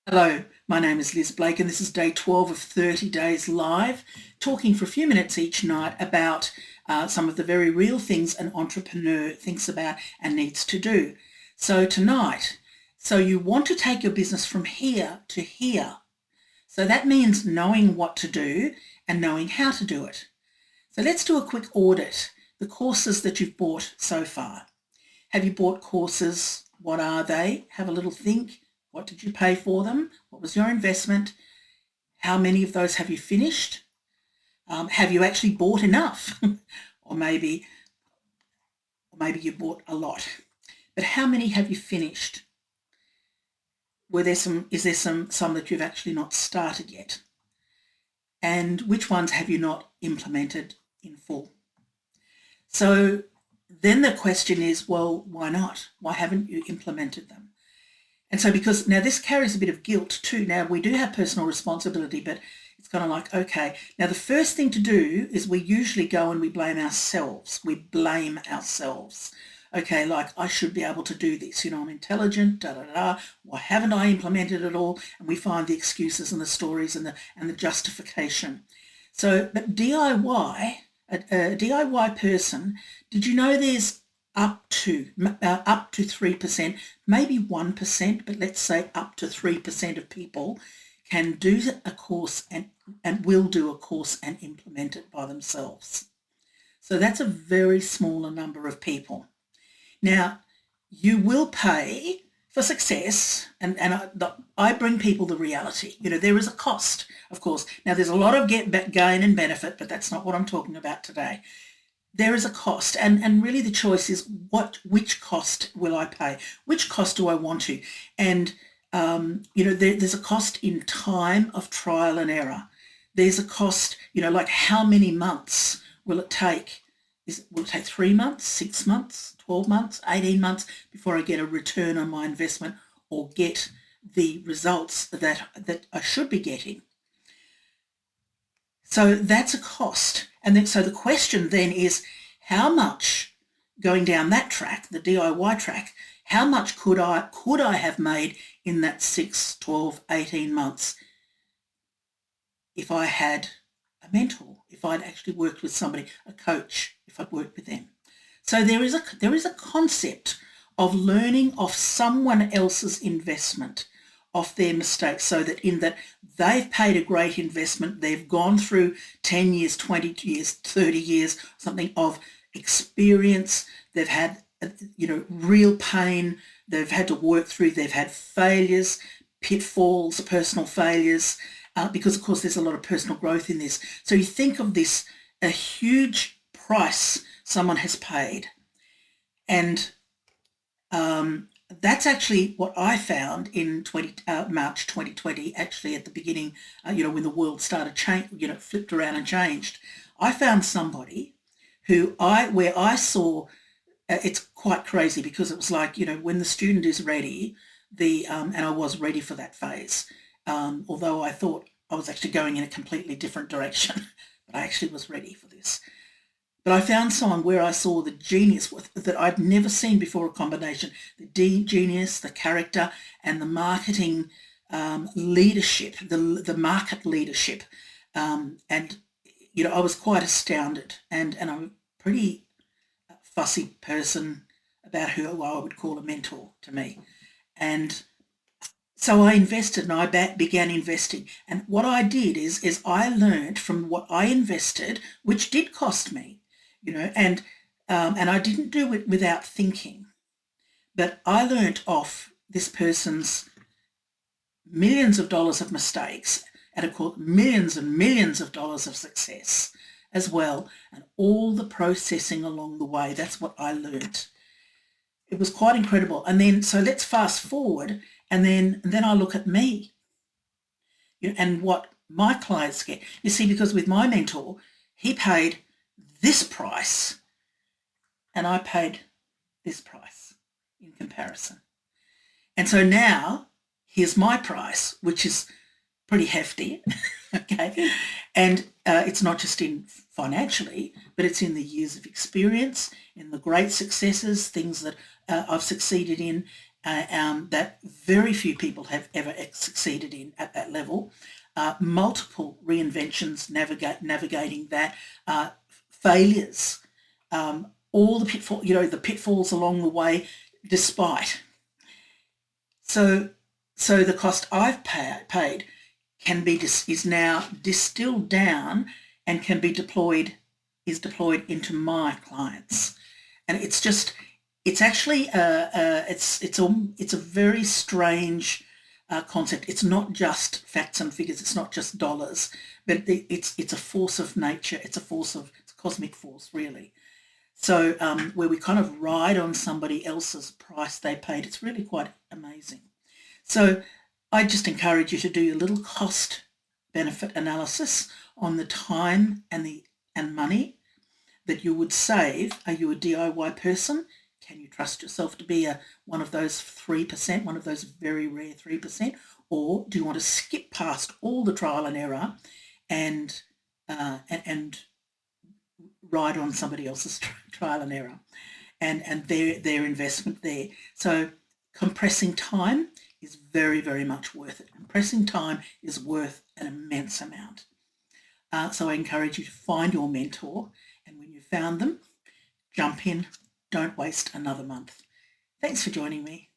Hello, my name is Liz Blake and this is day 12 of 30 days live, talking for a few minutes each night about some of the very real things an entrepreneur thinks about and needs to do. So tonight, you want to take your business from here to here. So that means knowing what to do and knowing how to do it. So let's do a quick audit. The courses that you've bought so far. Have you bought courses? What are they? Have a little think. What did you pay for them? What was your investment? How many of those have you finished? Have you actually bought enough? or maybe you bought a lot. But how many have you finished? Is there some that you've actually not started yet? And which ones have you not implemented in full? So then the question is, well, why not? Why haven't you implemented them? And so because now this carries a bit of guilt too. Now we do have personal responsibility, but it's kind of like, okay, now the first thing to do is we usually go and we blame ourselves. We blame ourselves. Okay, like I should be able to do this. I'm intelligent, da-da-da. Why haven't I implemented it all? And we find the excuses and the stories and the justification. So, but DIY, a DIY person, did you know there's up to 3%, maybe 1%, but let's say up to 3% of people can do a course and will do a course and implement it by themselves. So that's a very smaller number of people. Now, you will pay for success, and I bring people the reality. There is a cost, of course. Now, there's a lot of gain and benefit, but that's not what I'm talking about today. There is a cost, and really the choice is which cost will I pay? Which cost do I want to? And there's a cost in time of trial and error. There's a cost, like how many months will it take? Will it take 3 months, 6 months, 12 months, 18 months before I get a return on my investment or get the results that I should be getting? So that's a cost. And then, so the question then is, how much, going down that track, the DIY track, how much could I have made in that 6, 12, 18 months if I had a mentor, if I'd actually worked with somebody, a coach, if I'd worked with them? So there is a concept of learning off someone else's investment, off their mistakes, so that they've paid a great investment, they've gone through 10 years, 20 years, 30 years, something of experience, they've had, real pain, they've had to work through, they've had failures, pitfalls, personal failures, because of course there's a lot of personal growth in this. So you think of this, a huge price someone has paid. And that's actually what I found in March 2020, actually at the beginning, when the world started flipped around and changed. I found somebody where I saw, it's quite crazy because it was like, when the student is ready, and I was ready for that phase, although I thought I was actually going in a completely different direction, but I actually was ready for this. But I found someone where I saw the genius that I'd never seen before, a combination, the genius, the character, and the marketing leadership, the market leadership. And, I was quite astounded. And I'm a pretty fussy person about who I would call a mentor to me. And so I invested and I began investing. And what I did is I learned from what I invested, which did cost me, and I didn't do it without thinking, but I learnt off this person's millions of dollars of mistakes and of course millions and millions of dollars of success as well, and all the processing along the way. That's what I learnt. It was quite incredible. And then, so let's fast forward, and then I look at me, and what my clients get. You see, because with my mentor, he paid this price and I paid this price in comparison. And so now here's my price, which is pretty hefty, okay? And it's not just in financially, but it's in the years of experience, in the great successes, things that I've succeeded in, that very few people have ever succeeded in at that level. Multiple reinventions, navigating that, failures, all the the pitfalls along the way, despite. So the cost I've paid can be is now distilled down and can be deployed into my clients, and it's actually it's a very strange concept. It's not just facts and figures. It's not just dollars, but it's a force of nature. It's a cosmic force, really. So where we kind of ride on somebody else's price they paid, it's really quite amazing. So I just encourage you to do a little cost benefit analysis on the time and money that you would save. Are you a DIY person? Can you trust yourself to be one of those 3%, one of those very rare 3%? Or do you want to skip past all the trial and error and ride on somebody else's trial and error and their investment there? So compressing time is very, very much worth it. Compressing time is worth an immense amount. So I encourage you to find your mentor, and when you've found them, jump in. Don't waste another month. Thanks for joining me.